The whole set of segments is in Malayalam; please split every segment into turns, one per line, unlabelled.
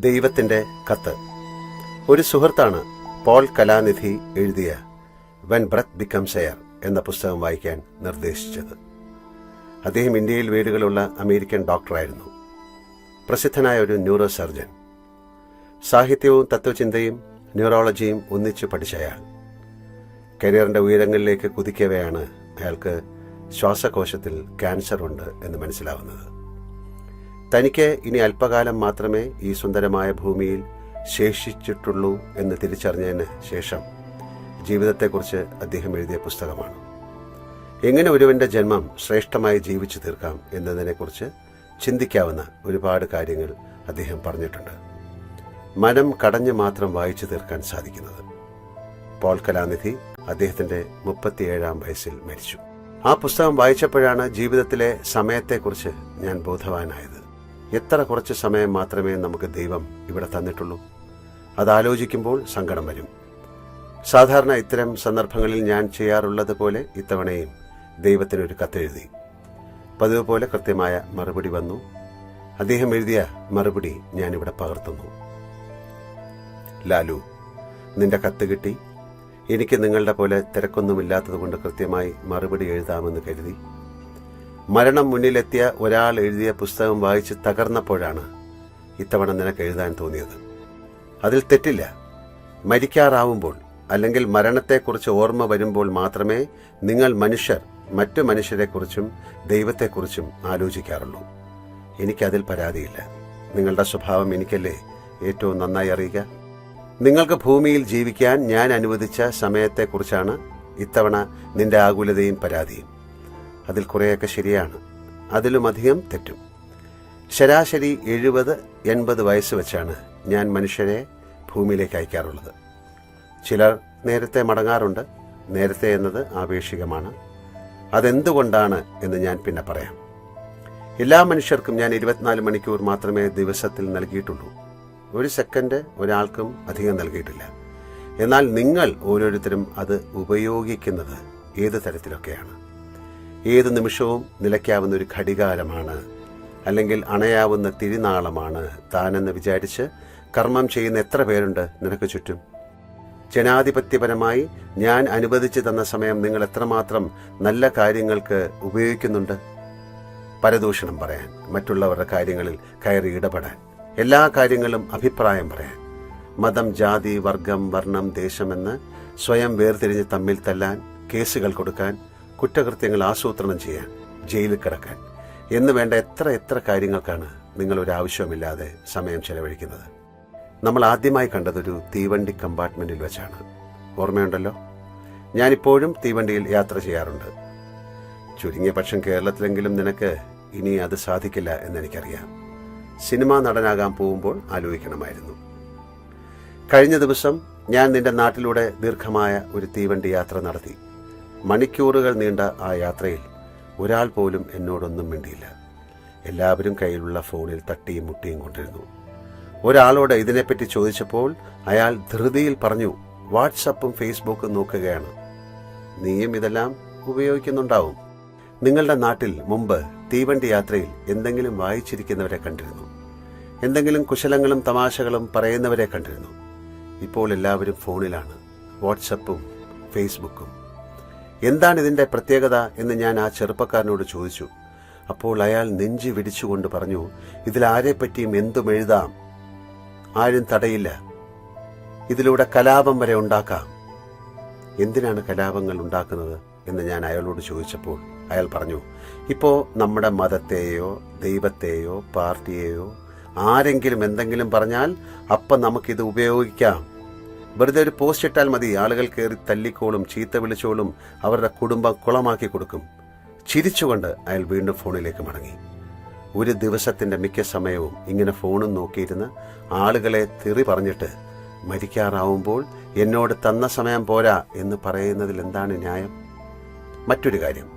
ദൈവത്തിൻ്റെ കത്ത്. ഒരു സുഹൃത്താണ് പോൾ കലാനിധി എഴുതിയ വെൻ ബ്രെത്ത് ബിക്കംസ് എയർ എന്ന പുസ്തകം വായിക്കാൻ നിർദ്ദേശിച്ചത്. അദ്ദേഹം ഇന്ത്യയിൽ വീടുകളുള്ള അമേരിക്കൻ ഡോക്ടറായിരുന്നു. പ്രസിദ്ധനായ ഒരു ന്യൂറോ സർജൻ. സാഹിത്യവും തത്വചിന്തയും ന്യൂറോളജിയും ഒന്നിച്ചു പഠിച്ച അയാൾ കരിയറിൻ്റെ ഉയരങ്ങളിലേക്ക് കുതിക്കവെയാണ് അയാൾക്ക് ശ്വാസകോശത്തിൽ ക്യാൻസർ ഉണ്ട് എന്ന് മനസ്സിലാവുന്നത്. തനിക്ക് ഇനി അല്പകാലം മാത്രമേ ഈ സുന്ദരമായ ഭൂമിയിൽ ശേഷിച്ചിട്ടുള്ളൂ എന്ന് തിരിച്ചറിഞ്ഞതിന് ശേഷം ജീവിതത്തെക്കുറിച്ച് അദ്ദേഹം എഴുതിയ പുസ്തകമാണ്. എങ്ങനെ ഒരുവന്റെ ജന്മം ശ്രേഷ്ഠമായി ജീവിച്ചു തീർക്കാം എന്നതിനെക്കുറിച്ച് ചിന്തിക്കാവുന്ന ഒരുപാട് കാര്യങ്ങൾ അദ്ദേഹം പറഞ്ഞിട്ടുണ്ട്. മനം കടഞ്ഞു മാത്രം വായിച്ചു തീർക്കാൻ സാധിക്കുന്നത്. പോൾ കലാനിധി അദ്ദേഹത്തിൻ്റെ 37-ാം വയസ്സിൽ മരിച്ചു. ആ പുസ്തകം വായിച്ചപ്പോഴാണ് ജീവിതത്തിലെ സമയത്തെക്കുറിച്ച് ഞാൻ ബോധവാനായത്. എത്ര കുറച്ച് സമയം മാത്രമേ നമുക്ക് ദൈവം ഇവിടെ തന്നിട്ടുള്ളൂ. അതാലോചിക്കുമ്പോൾ സങ്കടം വരും. സാധാരണ ഇത്തരം സന്ദർഭങ്ങളിൽ ഞാൻ ചെയ്യാറുള്ളത് പോലെ ഇത്തവണയും ദൈവത്തിനൊരു കത്തെഴുതി. പതിവ് പോലെ കൃത്യമായ മറുപടി വന്നു. അദ്ദേഹം എഴുതിയ മറുപടി ഞാനിവിടെ പകർത്തുന്നു. ലാലു, നിന്റെ കത്ത് കിട്ടി. എനിക്ക് നിങ്ങളുടെ പോലെ തിരക്കൊന്നുമില്ലാത്തതുകൊണ്ട് കൃത്യമായി മറുപടി എഴുതാമെന്ന് കരുതി. മരണം മുന്നിലെത്തിയ ഒരാൾ എഴുതിയ പുസ്തകം വായിച്ച് തകർന്നപ്പോഴാണ് ഇത്തവണ നിനക്ക് എഴുതാൻ തോന്നിയത്. അതിൽ തെറ്റില്ല. മരിക്കാറാവുമ്പോൾ അല്ലെങ്കിൽ മരണത്തെക്കുറിച്ച് ഓർമ്മ വരുമ്പോൾ മാത്രമേ നിങ്ങൾ മനുഷ്യർ മറ്റു മനുഷ്യരെക്കുറിച്ചും ദൈവത്തെക്കുറിച്ചും ആലോചിക്കാറുള്ളൂ. എനിക്കതിൽ പരാതിയില്ല. നിങ്ങളുടെ സ്വഭാവം എനിക്കല്ലേ ഏറ്റവും നന്നായി അറിയുക. നിങ്ങൾക്ക് ഭൂമിയിൽ ജീവിക്കാൻ ഞാൻ അനുവദിച്ച സമയത്തെക്കുറിച്ചാണ് ഇത്തവണ നിന്റെ ആകുലതയും പരാതിയും. അതിൽ കുറേയൊക്കെ ശരിയാണ്, അതിലുമധികം തെറ്റും. ശരാശരി 70-80 വയസ്സ് വെച്ചാണ് ഞാൻ മനുഷ്യരെ ഭൂമിയിലേക്ക് അയക്കാറുള്ളത്. ചിലർ നേരത്തെ മടങ്ങാറുണ്ട്. നേരത്തെ എന്നത് ആപേക്ഷികമാണ്. അതെന്തുകൊണ്ടാണ് എന്ന് ഞാൻ പിന്നെ പറയാം. എല്ലാ മനുഷ്യർക്കും ഞാൻ 24 മണിക്കൂർ മാത്രമേ ദിവസത്തിൽ നൽകിയിട്ടുള്ളൂ. 1 സെക്കൻഡ് ഒരാൾക്കും അധികം നൽകിയിട്ടില്ല. എന്നാൽ നിങ്ങൾ ഓരോരുത്തരും അത് ഉപയോഗിക്കുന്നത് ഏത് തരത്തിലൊക്കെയാണ്. ഏത് നിമിഷവും നിലയ്ക്കാവുന്ന ഒരു ഘടികാരമാണ്, അല്ലെങ്കിൽ അണയാവുന്ന തിരിനാളമാണ് താനെന്ന് വിചാരിച്ച് കർമ്മം ചെയ്യുന്ന എത്ര പേരുണ്ട് നിനക്ക് ചുറ്റും? ജനാധിപത്യപരമായി ഞാൻ അനുവദിച്ചു തന്ന സമയം നിങ്ങൾ എത്രമാത്രം നല്ല കാര്യങ്ങൾക്ക് ഉപയോഗിക്കുന്നുണ്ട്? പരദൂഷണം പറയാൻ, മറ്റുള്ളവരുടെ കാര്യങ്ങളിൽ കയറി ഇടപെടാൻ, എല്ലാ കാര്യങ്ങളും അഭിപ്രായം പറയാൻ, മതം, ജാതി, വർഗം, വർണ്ണം, ദേശമെന്ന് സ്വയം വേർതിരിഞ്ഞ് തമ്മിൽ തല്ലാൻ, കേസുകൾ കൊടുക്കാൻ, കുറ്റകൃത്യങ്ങൾ ആസൂത്രണം ചെയ്യാൻ, ജയിലിൽ കിടക്കാൻ എന്ന് വേണ്ട എത്ര കാര്യങ്ങൾക്കാണ് നിങ്ങൾ ഒരാവശ്യവുമില്ലാതെ സമയം ചെലവഴിക്കുന്നത്. നമ്മൾ ആദ്യമായി കണ്ടതൊരു തീവണ്ടി കമ്പാർട്ട്മെന്റിൽ വെച്ചാണ്. ഓർമ്മയുണ്ടല്ലോ? ഞാനിപ്പോഴും തീവണ്ടിയിൽ യാത്ര ചെയ്യാറുണ്ട്. ചുരുങ്ങിയ പക്ഷം കേരളത്തിലെങ്കിലും നിനക്ക് ഇനി അത് സാധിക്കില്ല എന്നെനിക്കറിയാം. സിനിമാ നടനാകാൻ പോകുമ്പോൾ ആലോചിക്കണമായിരുന്നു. കഴിഞ്ഞ ദിവസം ഞാൻ നിന്റെ നാട്ടിലൂടെ ദീർഘമായ ഒരു തീവണ്ടി യാത്ര നടത്തി. മണിക്കൂറുകൾ നീണ്ട ആ യാത്രയിൽ ഒരാൾ പോലും എന്നോടൊന്നും മിണ്ടിയില്ല. എല്ലാവരും കയ്യിലുള്ള ഫോണിൽ തട്ടിയും മുട്ടിയും കൊണ്ടിരുന്നു. ഒരാളോട് ഇതിനെപ്പറ്റി ചോദിച്ചപ്പോൾ അയാൾ ധൃതിയിൽ പറഞ്ഞു, വാട്സപ്പും ഫേസ്ബുക്കും നോക്കുകയാണ്. നീയും ഇതെല്ലാം ഉപയോഗിക്കുന്നുണ്ടാവും. നിങ്ങളുടെ നാട്ടിൽ മുമ്പ് തീവണ്ടി യാത്രയിൽ എന്തെങ്കിലും വായിച്ചിരിക്കുന്നവരെ കണ്ടിരുന്നു. എന്തെങ്കിലും കുശലങ്ങളും തമാശകളും പറയുന്നവരെ കണ്ടിരുന്നു. ഇപ്പോൾ എല്ലാവരും ഫോണിലാണ്, വാട്സപ്പും ഫേസ്ബുക്കും. എന്താണ് ഇതിൻ്റെ പ്രത്യേകത എന്ന് ഞാൻ ആ ചെറുപ്പക്കാരനോട് ചോദിച്ചു. അപ്പോൾ അയാൾ നെഞ്ചി വിടിച്ചുകൊണ്ട് പറഞ്ഞു, ഇതിലാരെപ്പറ്റിയും എന്തും എഴുതാം, ആരും തടയില്ല. ഇതിലൂടെ കലാപം വരെ ഉണ്ടാക്കാം. എന്തിനാണ് കലാപങ്ങൾ ഉണ്ടാക്കുന്നത് എന്ന് ഞാൻ അയാളോട് ചോദിച്ചപ്പോൾ അയാൾ പറഞ്ഞു, ഇപ്പോൾ നമ്മുടെ മതത്തെയോ ദൈവത്തെയോ പാർട്ടിയെയോ ആരെങ്കിലും എന്തെങ്കിലും പറഞ്ഞാൽ അപ്പം നമുക്കിത് ഉപയോഗിക്കാം. വെറുതെ ഒരു പോസ്റ്റ് ഇട്ടാൽ മതി, ആളുകൾ കയറി തല്ലിക്കോളും, ചീത്ത വിളിച്ചോളും, അവരുടെ കുടുംബം കുളമാക്കി കൊടുക്കും. ചിരിച്ചുകൊണ്ട് അയാൾ വീണ്ടും ഫോണിലേക്ക് മടങ്ങി. ഒരു ദിവസത്തിൻ്റെ മിക്ക സമയവും ഇങ്ങനെ ഫോണും നോക്കിയിരുന്ന് ആളുകളെ തെറി പറഞ്ഞിട്ട് മരിക്കാറാവുമ്പോൾ എന്നോട് തന്ന സമയം പോരാ എന്ന് പറയുന്നതിൽ എന്താണ് ന്യായം? മറ്റൊരു കാര്യം,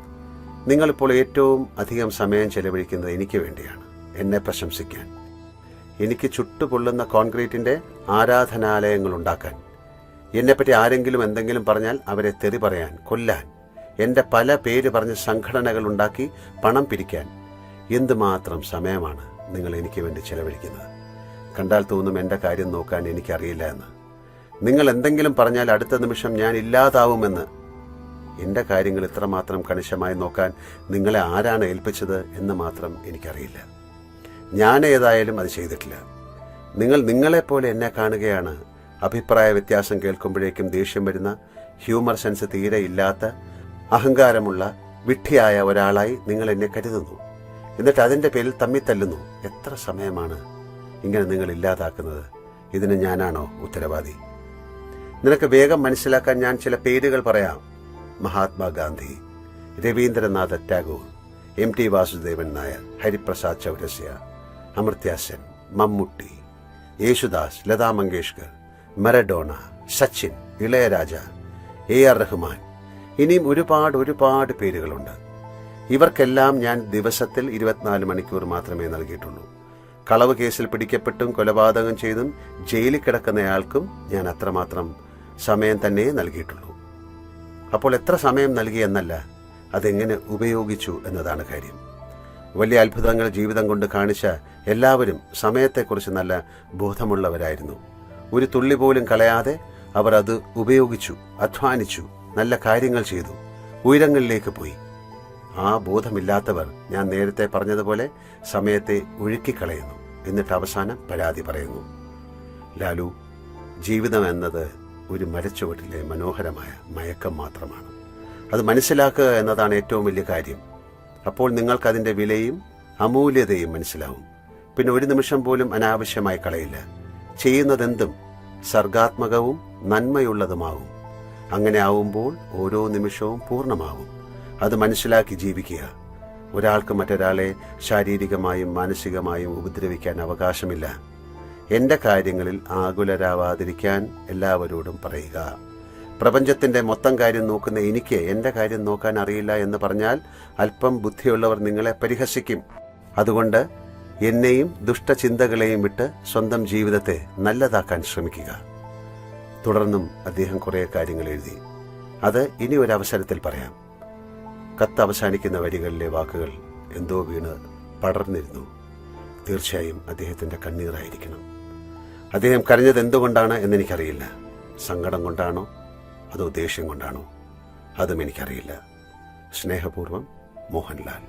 നിങ്ങളിപ്പോൾ ഏറ്റവും അധികം സമയം ചെലവഴിക്കുന്നത് എനിക്ക് വേണ്ടിയാണ്, എന്നെ പ്രശംസിക്കാൻ, എനിക്ക് ചുട്ടുപൊള്ളുന്ന കോൺക്രീറ്റിൻ്റെ ആരാധനാലയങ്ങൾ ഉണ്ടാക്കാൻ, എന്നെപ്പറ്റി ആരെങ്കിലും എന്തെങ്കിലും പറഞ്ഞാൽ അവരെ തെറി പറയാൻ, കൊല്ലാൻ, എൻ്റെ പല പേര് പറഞ്ഞ് സംഘടനകൾ ഉണ്ടാക്കി പണം പിരിക്കാൻ. എന്തുമാത്രം സമയമാണ് നിങ്ങൾ എനിക്ക് വേണ്ടി ചെലവഴിക്കുന്നത്? കണ്ടാൽ തോന്നും എൻ്റെ കാര്യം നോക്കാൻ എനിക്കറിയില്ല എന്ന്. നിങ്ങൾ എന്തെങ്കിലും പറഞ്ഞാൽ അടുത്ത നിമിഷം ഞാൻ ഇല്ലാതാവുമെന്ന്. എൻ്റെ കാര്യങ്ങൾ ഇത്രമാത്രം കണിശമായി നോക്കാൻ നിങ്ങളെ ആരാണ് ഏൽപ്പിച്ചത് എന്ന് മാത്രം എനിക്കറിയില്ല. ഞാൻ ഏതായാലും അത് ചെയ്തിട്ടില്ല. നിങ്ങൾ നിങ്ങളെപ്പോലെ എന്നെ കാണുകയാണ്. അഭിപ്രായ വ്യത്യാസം കേൾക്കുമ്പോഴേക്കും ദേഷ്യം വരുന്ന, ഹ്യൂമർ സെൻസ് തീരെ ഇല്ലാത്ത, അഹങ്കാരമുള്ള, വിഡ്ഢിയായ ഒരാളായി നിങ്ങൾ എന്നെ കരുതുന്നു. എന്നിട്ട് അതിൻ്റെ പേരിൽ തമ്മിത്തല്ലുന്നു. എത്ര സമയമാണ് ഇങ്ങനെ നിങ്ങൾ ഇല്ലാതാക്കുന്നത്? ഇതിന് ഞാനാണോ ഉത്തരവാദി? നിനക്ക് വേഗം മനസ്സിലാക്കാൻ ഞാൻ ചില പേരുകൾ പറയാം. മഹാത്മാഗാന്ധി, രവീന്ദ്രനാഥ ടാഗോർ, MT വാസുദേവൻ നായർ, ഹരിപ്രസാദ് ചൗരസ്യ, അമർത്യ സെൻ, മമ്മൂട്ടി, യേശുദാസ്, ലതാ മങ്കേഷ്കർ, മറഡോണ, സച്ചിൻ, ഇളയരാജ, AR റഹ്മാൻ. ഇനിയും ഒരുപാട് പേരുകളുണ്ട്. ഇവർക്കെല്ലാം ഞാൻ ദിവസത്തിൽ 24 മണിക്കൂർ മാത്രമേ നൽകിയിട്ടുള്ളൂ. കളവ് കേസിൽ പിടിക്കപ്പെട്ടും കൊലപാതകം ചെയ്തും ജയിലിൽ കിടക്കുന്നയാൾക്കും ഞാൻ അത്രമാത്രം സമയം തന്നെ നൽകിയിട്ടുള്ളൂ. അപ്പോൾ എത്ര സമയം നൽകി എന്നല്ല, അതെങ്ങനെ ഉപയോഗിച്ചു എന്നതാണ് കാര്യം. വലിയ അത്ഭുതങ്ങൾ ജീവിതം കൊണ്ട് കാണിച്ച എല്ലാവരും സമയത്തെക്കുറിച്ച് നല്ല ബോധമുള്ളവരായിരുന്നു. ഒരു തുള്ളി പോലും കളയാതെ അവർ അത് ഉപയോഗിച്ചു, അധ്വാനിച്ചു, നല്ല കാര്യങ്ങൾ ചെയ്തു, ഉയരങ്ങളിലേക്ക് പോയി. ആ ബോധമില്ലാത്തവർ, ഞാൻ നേരത്തെ പറഞ്ഞതുപോലെ, സമയത്തെ ഒഴുക്കിക്കളയുന്നു. എന്നിട്ട് അവസാനം പരാതി പറയുന്നു. ലാലു, ജീവിതം എന്നത് ഒരു മരച്ചുവട്ടിലെ മനോഹരമായ മയക്കം മാത്രമാണ്. അത് മനസ്സിലാക്കുക എന്നതാണ് ഏറ്റവും വലിയ കാര്യം. അപ്പോൾ നിങ്ങൾക്കതിൻ്റെ വിലയും അമൂല്യതയും മനസ്സിലാവും. പിന്നെ ഒരു നിമിഷം പോലും അനാവശ്യമായി കളയില്ല. ചെയ്യുന്നതെന്തും സർഗാത്മകവും നന്മയുള്ളതുമാവും. അങ്ങനെ ആവുമ്പോൾ ഓരോ നിമിഷവും പൂർണ്ണമാവും. അത് മനസ്സിലാക്കി ജീവിക്കുക. ഒരാൾക്ക് മറ്റൊരാളെ ശാരീരികമായും മാനസികമായും ഉപദ്രവിക്കാൻ അവകാശമില്ല. എൻ്റെ കാര്യങ്ങളിൽ ആകുലരാവാതിരിക്കാൻ എല്ലാവരോടും പറയുക. പ്രപഞ്ചത്തിൻ്റെ മൊത്തം കാര്യം നോക്കുന്ന എനിക്ക് എൻ്റെ കാര്യം നോക്കാൻ അറിയില്ല എന്ന് പറഞ്ഞാൽ അല്പം ബുദ്ധിയുള്ളവർ നിങ്ങളെ പരിഹസിക്കും. അതുകൊണ്ട് എന്നെയും ദുഷ്ടചിന്തകളെയും വിട്ട് സ്വന്തം ജീവിതത്തെ നല്ലതാക്കാൻ ശ്രമിക്കുക. തുടർന്നും അദ്ദേഹം കുറേ കാര്യങ്ങൾ എഴുതി. അത് ഇനി ഒരു അവസരത്തിൽ പറയാം. കത്ത് അവസാനിക്കുന്ന വരികളിലെ വാക്കുകൾ എന്തോ വീണ് പടർന്നിരുന്നു. തീർച്ചയായും അദ്ദേഹത്തിൻ്റെ കണ്ണീറായിരിക്കണം. അദ്ദേഹം കരഞ്ഞത് എന്തുകൊണ്ടാണ് എന്നെനിക്കറിയില്ല. സങ്കടം കൊണ്ടാണോ അതോ ദേഷ്യം കൊണ്ടാണോ അതും എനിക്കറിയില്ല. സ്നേഹപൂർവ്വം, മോഹൻലാൽ.